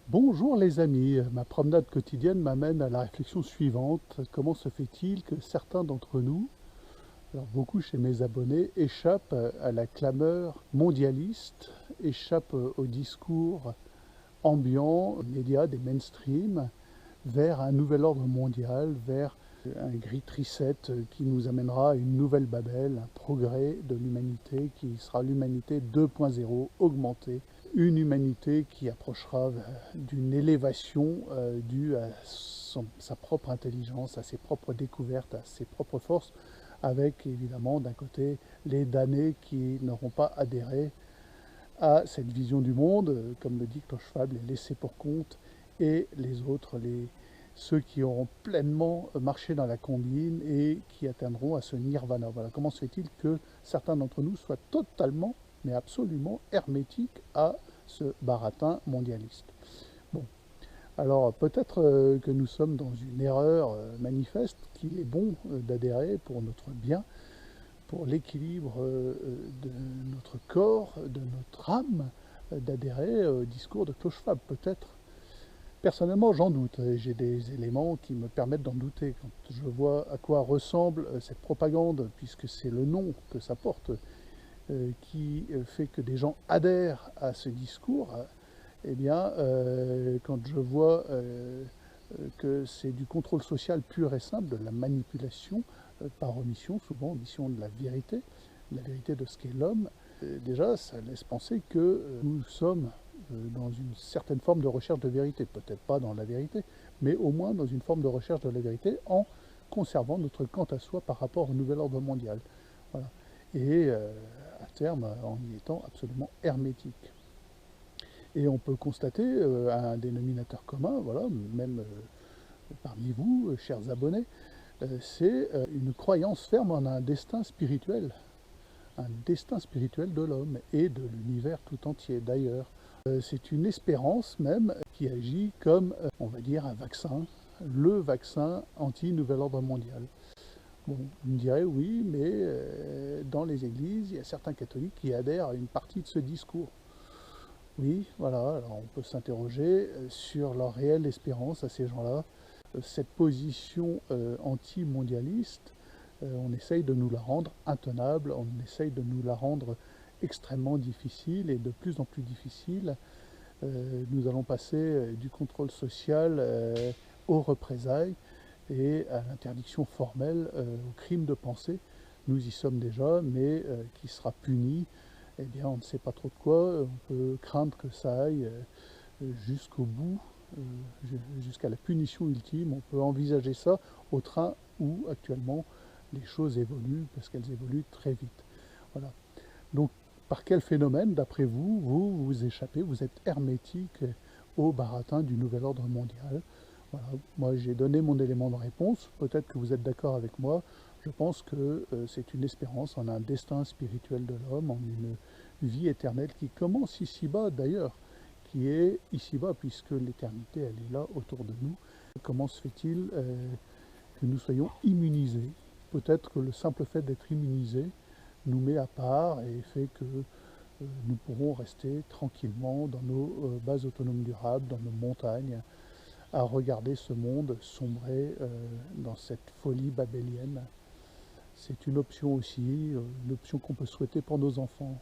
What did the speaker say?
Bonjour les amis, ma promenade quotidienne m'amène à la réflexion suivante. Comment se fait-il que certains d'entre nous, alors beaucoup chez mes abonnés, échappent à la clameur mondialiste, échappent au discours ambiant, des médias, des mainstream, vers un nouvel ordre mondial, vers un great reset qui nous amènera à une nouvelle Babel, un progrès de l'humanité qui sera l'humanité 2.0 augmentée, une humanité qui approchera d'une élévation due à sa propre intelligence, à ses propres découvertes, à ses propres forces, avec évidemment d'un côté les damnés qui n'auront pas adhéré à cette vision du monde, comme le dit Klaus Schwab, les laissés pour compte, et les autres, ceux qui auront pleinement marché dans la combine et qui atteindront à ce nirvana. Voilà, comment se fait-il que certains d'entre nous soient totalement, mais absolument hermétiques à ce baratin mondialiste? Bon, alors peut-être que nous sommes dans une erreur manifeste qu'il est bon d'adhérer pour notre bien, pour l'équilibre de notre corps, de notre âme, d'adhérer au discours de Klaus Schwab, peut-être. Personnellement, j'en doute. J'ai des éléments qui me permettent d'en douter. Quand je vois à quoi ressemble cette propagande, puisque c'est le nom que ça porte, qui fait que des gens adhèrent à ce discours, eh bien, quand je vois que c'est du contrôle social pur et simple, de la manipulation par omission, souvent omission de la vérité de ce qu'est l'homme, déjà ça laisse penser que nous sommes dans une certaine forme de recherche de vérité, peut-être pas dans la vérité, mais au moins dans une forme de recherche de la vérité en conservant notre quant à soi par rapport au nouvel ordre mondial. Voilà. Et à terme en y étant absolument hermétique. Et on peut constater un dénominateur commun, voilà, même parmi vous, chers abonnés, c'est une croyance ferme en un destin spirituel de l'homme et de l'univers tout entier d'ailleurs. C'est une espérance même qui agit comme, on va dire, un vaccin, le vaccin anti-nouvel ordre mondial. Bon, vous me direz, oui, mais dans les églises, il y a certains catholiques qui adhèrent à une partie de ce discours. Oui, voilà, alors on peut s'interroger sur leur réelle espérance à ces gens-là. Cette position anti-mondialiste, on essaye de nous la rendre intenable, on essaye de nous la rendre extrêmement difficile et de plus en plus difficile. Nous allons passer du contrôle social aux représailles et à l'interdiction formelle au crime de pensée. Nous y sommes déjà, mais qui sera puni, eh bien on ne sait pas trop de quoi. On peut craindre que ça aille jusqu'au bout, jusqu'à la punition ultime. On peut envisager ça au train où actuellement les choses évoluent, parce qu'elles évoluent très vite. Voilà. Donc, par quel phénomène, d'après vous, vous échappez, vous êtes hermétique au baratin du nouvel ordre mondial? Voilà. Moi, j'ai donné mon élément de réponse. Peut-être que vous êtes d'accord avec moi. Je pense que c'est une espérance en un destin spirituel de l'homme, en une vie éternelle qui commence ici-bas d'ailleurs, qui est ici-bas puisque l'éternité, elle est là autour de nous. Comment se fait-il que nous soyons immunisés? Peut-être que le simple fait d'être immunisé nous met à part et fait que nous pourrons rester tranquillement dans nos bases autonomes durables, dans nos montagnes, à regarder ce monde sombrer dans cette folie babélienne. C'est une option aussi, une option qu'on peut souhaiter pour nos enfants.